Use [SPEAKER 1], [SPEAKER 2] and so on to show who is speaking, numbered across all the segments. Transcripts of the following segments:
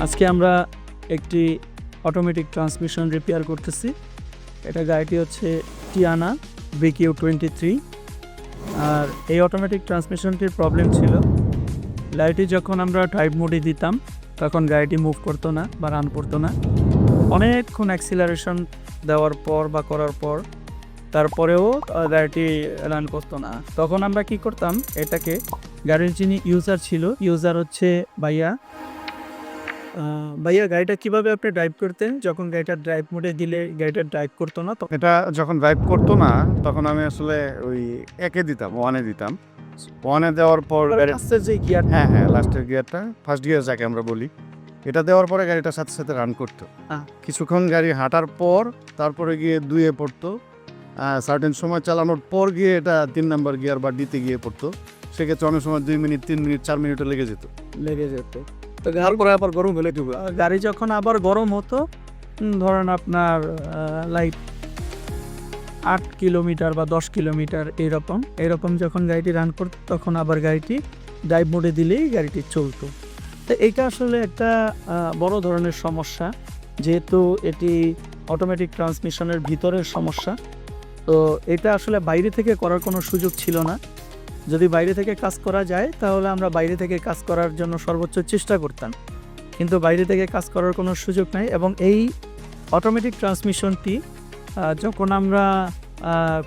[SPEAKER 1] আজকে আমরা একটি অটোমেটিক ট্রান্সমিশন রিপেয়ার করতেছি। এটা গাড়িটি হচ্ছে টিয়ানা BQ23। আর এই অটোমেটিক ট্রান্সমিশনটির প্রবলেম ছিল, গাড়িটি যখন আমরা ড্রাইভ মোডে দিতাম তখন গাড়িটি মুভ করতো না বা রান করতো না। অনেকক্ষণ অ্যাক্সিলারেশন দেওয়ার পর বা করার পর তারপরেও গাড়িটি রান করতো না। তখন আমরা কি করতাম, এটাকে গাড়ির যিনি ইউজার ছিল, ইউজার হচ্ছে ভাইয়া গাড়িটা কিভাবে আপনি ড্রাইভ করতেন? যখন গাড়িটা ড্রাইভ মোডে দিলে গাড়িটা ড্রাইভ করতো না, তখন
[SPEAKER 2] এটা যখন ড্রাইভ করতো না তখন আমি আসলে ওই একে দিতাম, ওয়ানে দিতাম। ওয়ানে দেওয়ার পর
[SPEAKER 1] লাস্টের যে গিয়ার,
[SPEAKER 2] হ্যাঁ লাস্টের গিয়ারটা, ফার্স্ট গিয়ার যাকে আমরা বলি, এটা দেওয়ার পরে গাড়িটার সাথে সাথে রান করতো। কিছুক্ষণ গাড়ি হাঁটার পর তারপরে গিয়ে দুইয়ে পড়তো। সার্টেন সময় চালানোর পর গিয়ে এটা 3 নাম্বার গিয়ার বা ডিতে গিয়ে পড়তো। সেক্ষেত্রে অনেক সময় 2 মিনিট 3 মিনিট 4 মিনিটও লেগে যেত।
[SPEAKER 1] তো তারপরে আবার গরম হলে গাড়ি যখন আবার গরম হতো, ধরেন আপনার লাইক 8 কিলোমিটার বা 10 কিলোমিটার এরকম যখন গাড়িটি রান করতো, তখন আবার গাড়িটি ড্রাইভ মোডে দিলেই গাড়িটি চলতো। তো এইটা আসলে একটা বড় ধরনের সমস্যা, যেহেতু এটি অটোমেটিক ট্রান্সমিশনের ভিতরের সমস্যা। তো এটা আসলে বাইরে থেকে করার কোনো সুযোগ ছিল না। যদি বাইরে থেকে কাজ করা যায় তাহলে আমরা বাইরে থেকে কাজ করার জন্য সর্বোচ্চ চেষ্টা করতাম, কিন্তু বাইরে থেকে কাজ করার কোনো সুযোগ নাই। এবং এই অটোমেটিক ট্রান্সমিশনটি যখন আমরা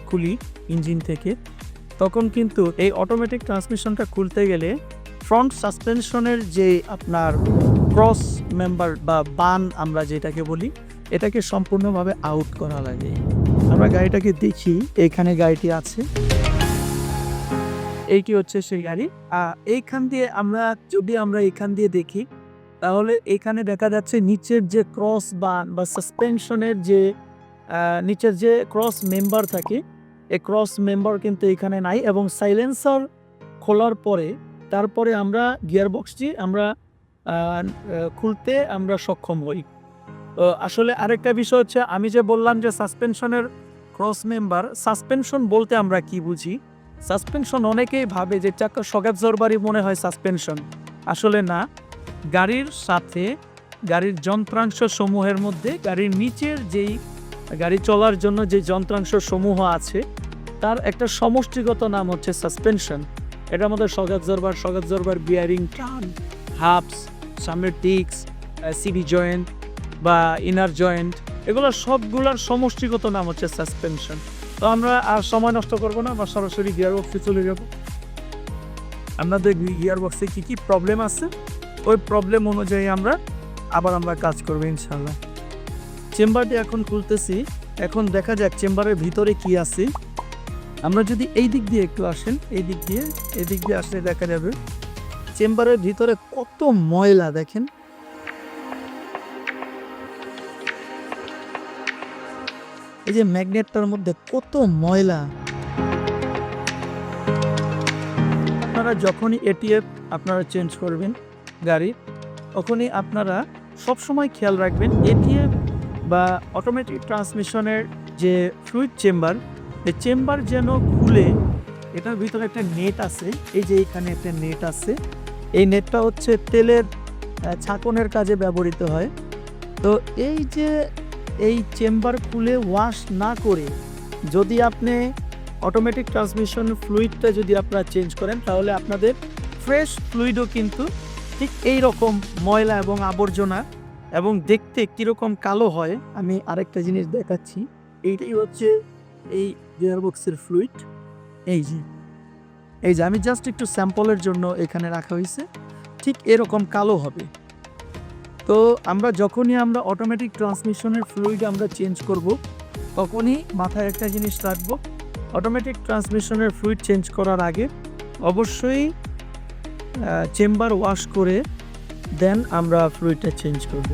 [SPEAKER 1] খুলি ইঞ্জিন থেকে, তখন কিন্তু এই অটোমেটিক ট্রান্সমিশনটা খুলতে গেলে ফ্রন্ট সাসপেনশনের যে আপনার ক্রস মেম্বার বা বান আমরা যেটাকে বলি, এটাকে সম্পূর্ণভাবে আউট করা লাগে। আমরা গাড়িটাকে দেখি, এখানে গাড়িটি আছে, এইটি হচ্ছে সেই গাড়ি। এইখান দিয়ে আমরা এখান দিয়ে দেখি, তাহলে এখানে দেখা যাচ্ছে নিচের যে ক্রস বান বা সাসপেনশনের যে নিচের যে ক্রস মেম্বার থাকে, এই ক্রস মেম্বার কিন্তু এখানে নাই। এবং সাইলেন্সার খোলার পরে তারপরে আমরা গিয়ারবক্সটি আমরা খুলতে আমরা সক্ষম হই। আসলে আরেকটা বিষয় হচ্ছে, আমি যে বললাম যে সাসপেনশনের ক্রস মেম্বার, সাসপেনশন বলতে আমরা কি বুঝি? সাসপেনশন অনেকেই ভাবে যে চাকা শক অ্যাবজর্বারই মনে হয় সাসপেনশন। আসলে না, গাড়ির সাথে গাড়ির যন্ত্রাংশ সমূহের মধ্যে গাড়ির নিচের যেই গাড়ি চলার জন্য যে যন্ত্রাংশ সমূহ আছে, তার একটা সমষ্টিগত নাম হচ্ছে সাসপেনশন। এটার মধ্যে shock absorber, bearing, turn, hubs, সামনের টিক্স, সিডি জয়েন্ট বা ইনার জয়েন্ট, এগুলো সবগুলোর সমষ্টিগত নাম হচ্ছে সাসপেনশন। তো আমরা আর সময় নষ্ট করবো না, আমরা সরাসরি গিয়ারবক্সে চলে যাব। আমরা দেখবি গিয়ারবক্সে কী কী প্রবলেম আছে, ওই প্রবলেম অনুযায়ী আমরা কাজ করবো ইনশাল্লাহ। চেম্বারটি এখন খুলতেছি, এখন দেখা যাক চেম্বারের ভিতরে কি আছে। আমরা যদি এই দিক দিয়ে একটু আসেন, এই দিক দিয়ে আসলে দেখা যাবে চেম্বারের ভিতরে কত ময়লা। দেখেন, এই যে ম্যাগনেটটার মধ্যে কত ময়লা। আপনারা যখনই এটিএফ আপনারা চেঞ্জ করবেন গাড়ি, তখনই আপনারা সবসময় খেয়াল রাখবেন এটিএফ বা অটোমেটিক ট্রান্সমিশনের যে ফ্লুইড চেম্বার, এই চেম্বার যেন খুলে, এটার ভিতরে একটা নেট আছে, এই যে এখানে একটা নেট আছে, এই নেটটা হচ্ছে তেলের ছাঁকনের কাজে ব্যবহৃত হয়। তো এই চেম্বার খুলে ওয়াশ না করে যদি আপনি অটোমেটিক ট্রান্সমিশন ফ্লুইডটা যদি আপনারা চেঞ্জ করেন, তাহলে আপনাদের ফ্রেশ ফ্লুইডও কিন্তু ঠিক এই রকম ময়লা এবং আবর্জনা এবং দেখতে কীরকম কালো হয়। আমি আরেকটা জিনিস দেখাচ্ছি, এইটাই হচ্ছে এই গিয়ারবক্সের ফ্লুইড। এই যে আমি জাস্ট একটু স্যাম্পলের জন্য এখানে রাখা হয়েছে, ঠিক এরকম কালো হবে। তো যখনই আমরা অটোমেটিক ট্রান্সমিশনের ফ্লুইড আমরা চেঞ্জ করব, তখনই মাথায় একটা জিনিস রাখবো, অটোমেটিক ট্রান্সমিশনের ফ্লুইড চেঞ্জ করার আগে অবশ্যই চেম্বার ওয়াশ করে দেন আমরা ফ্লুইডটা চেঞ্জ করব।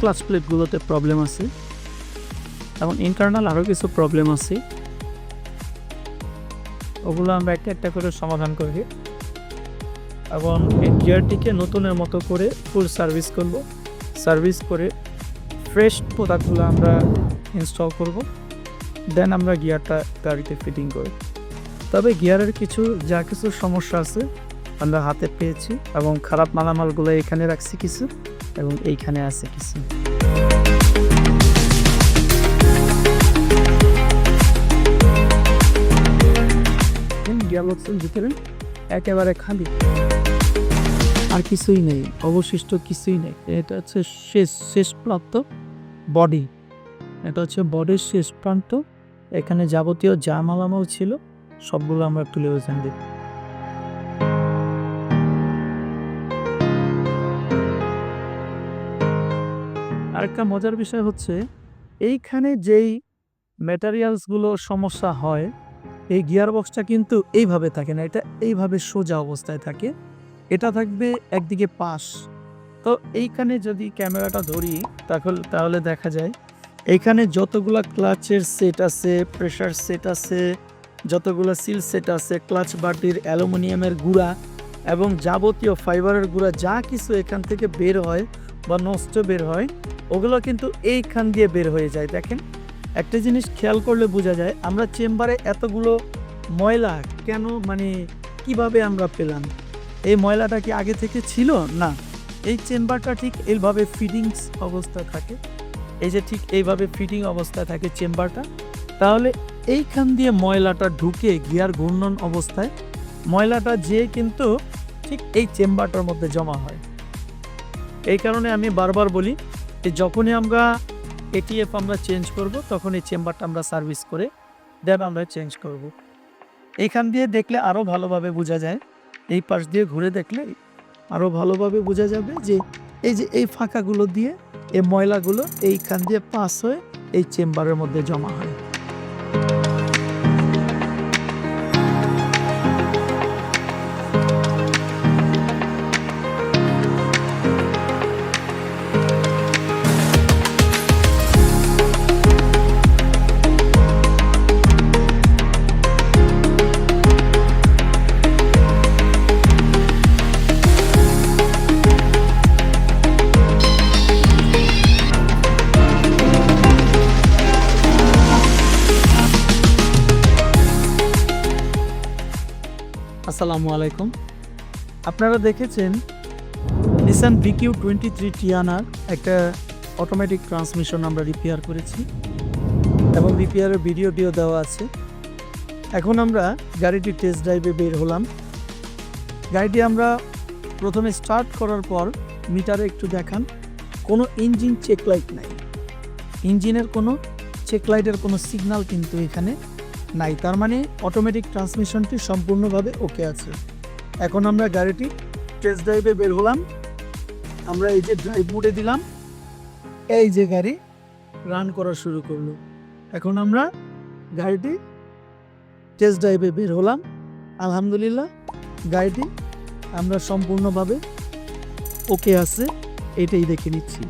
[SPEAKER 1] ক্লাচ প্লেটগুলোতে প্রবলেম আছে এবং ইন্টারনাল আরও কিছু প্রবলেম আছে, ওগুলো আমরা একটা একটা করে সমাধান করি এবং এই গিয়ারটিকে নতুনের মতো করে ফুল সার্ভিস করব। সার্ভিস করে ফ্রেশ প্রোডাক্টগুলো আমরা ইনস্টল করব, দেন আমরা গিয়ারটা গাড়িতে ফিটিং করি। তবে গিয়ারের যা কিছু সমস্যা আছে আমরা হাতে পেয়েছি এবং খারাপ মালামালগুলো এখানে রাখছি কিছু এবং এইখানে আছে কিছু। গিয়ার বক্সের ভিতরে একেবারে খালি, আর কিছুই নেই, অবশিষ্ট কিছুই নেই। এটা হচ্ছে শেষ প্রান্ত বডি, এটা হচ্ছে বডির শেষ প্রান্ত। এখানে যাবতীয় যা মালামাল ছিল সবগুলো আমরা তুলে ওজন দিই। আরেকটা মজার বিষয় হচ্ছে এইখানে যেই ম্যাটেরিয়ালসগুলো সমস্যা হয়, এই গিয়ার বক্সটা কিন্তু এইভাবে থাকে না, এটা এইভাবে সোজা অবস্থায় থাকে। এটা থাকবে একদিকে পাশ। তো এইখানে যদি ক্যামেরাটা ধরি তাহলে দেখা যায় এইখানে যতগুলা ক্লাচের সেট আছে, প্রেসার সেট আছে, যতগুলো সিল সেট আছে, ক্লাচ বাটির অ্যালুমিনিয়ামের গুঁড়া এবং যাবতীয় ফাইবারের গুঁড়া যা কিছু এখান থেকে বের হয় বা নষ্ট বের হয়, ওগুলো কিন্তু এইখান দিয়ে বের হয়ে যায়। দেখেন, একটা জিনিস খেয়াল করলে বোঝা যায় আমরা চেম্বারে এতগুলো ময়লা কেন, কিভাবে আমরা পেলাম? এই ময়লাটা কি আগে থেকে ছিল? না, এই চেম্বারটা ঠিক এইভাবে ফিটিংস অবস্থা থাকে, এই যে ঠিক এইভাবে ফিটিং অবস্থায় থাকে চেম্বারটা। তাহলে এইখান দিয়ে ময়লাটা ঢুকে গিয়ার ঘূর্ণন অবস্থায় ময়লাটা কিন্তু ঠিক এই চেম্বারটার মধ্যে জমা হয়। এই কারণে আমি বারবার বলি যে যখনই আমরা এটিএফ আমরা চেঞ্জ করব তখন এই চেম্বারটা আমরা সার্ভিস করে দেন আমরা চেঞ্জ করব। এইখান দিয়ে দেখলে আরও ভালোভাবে বোঝা যায়, এই পাশ দিয়ে ঘুরে দেখলে আরও ভালোভাবে বোঝা যাবে যে এই ফাঁকাগুলো দিয়ে এই ময়লাগুলো এইখান দিয়ে পাস হয়ে এই চেম্বারের মধ্যে জমা হয়। আসসালামু আলাইকুম। আপনারা দেখেছেন নিসান VQ23 টিয়ানার একটা অটোমেটিক ট্রান্সমিশন আমরা রিপেয়ার করেছি এবং রিপেয়ারের ভিডিওটিও দেওয়া আছে। এখন আমরা গাড়িটি টেস্ট ড্রাইভে বের হলাম। গাড়িটি আমরা প্রথমে স্টার্ট করার পর মিটারে একটু দেখান, কোনো ইঞ্জিন চেক লাইট নাই, ইঞ্জিনের কোনো চেক লাইটের কোনো সিগন্যাল কিন্তু এখানে নাই, তার মানে অটোমেটিক ট্রান্সমিশনটি সম্পূর্ণভাবে ওকে আছে। এখন আমরা গাড়িটি টেস্ট ড্রাইভে বের হলাম। আমরা এই যে ড্রাইভ মোডে দিলাম, এই যে গাড়ি রান করা শুরু করলো। এখন আমরা গাড়িটি টেস্ট ড্রাইভে বের হলাম। আলহামদুলিল্লাহ গাড়িটি আমরা সম্পূর্ণভাবে ওকে আছে, এটাই দেখে নিচ্ছি।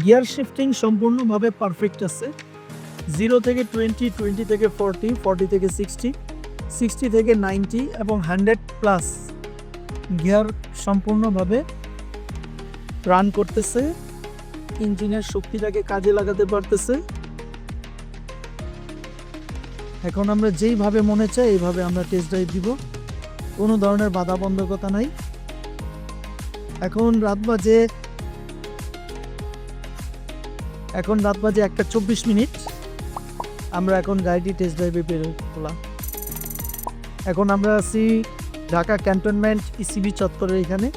[SPEAKER 1] গিয়ার শিফটিং সম্পূর্ণভাবে পারফেক্ট আছে। 0 থেকে 20, 20 থেকে 40, 40 থেকে 60, 60 থেকে 90 এবং 100+ গিয়ার সম্পূর্ণভাবে রান করতেছে, ইঞ্জিনের শক্তিটাকে কাজে লাগাতে পারতেছে। এখন আমরা যেইভাবে মনে চাই এইভাবে আমরা টেস্ট ড্রাইভ দিব, কোনো ধরনের বাধাবন্ধকতা নাই। এখন রাত বাজে 1:24। আমরা এখন গাড়িটি টেস্ট ড্রাইভে বের হলাম। এখন আমরা আছি ঢাকা ক্যান্টনমেন্ট ইসিবি চত্বরের এখানে।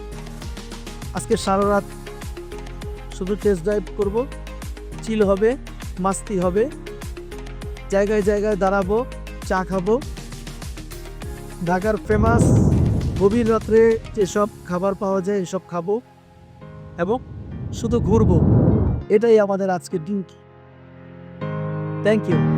[SPEAKER 1] আজকে সারা রাত শুধু টেস্ট ড্রাইভ করব, চিল হবে, মাস্তি হবে, জায়গায় জায়গায় দাঁড়াবো, চা খাবো, ঢাকার ফেমাস গভীর রাত্রে যেসব খাবার পাওয়া যায় এসব খাবো এবং শুধু ঘুরবো। এটাই আমাদের আজকের ডিউটি। Thank you.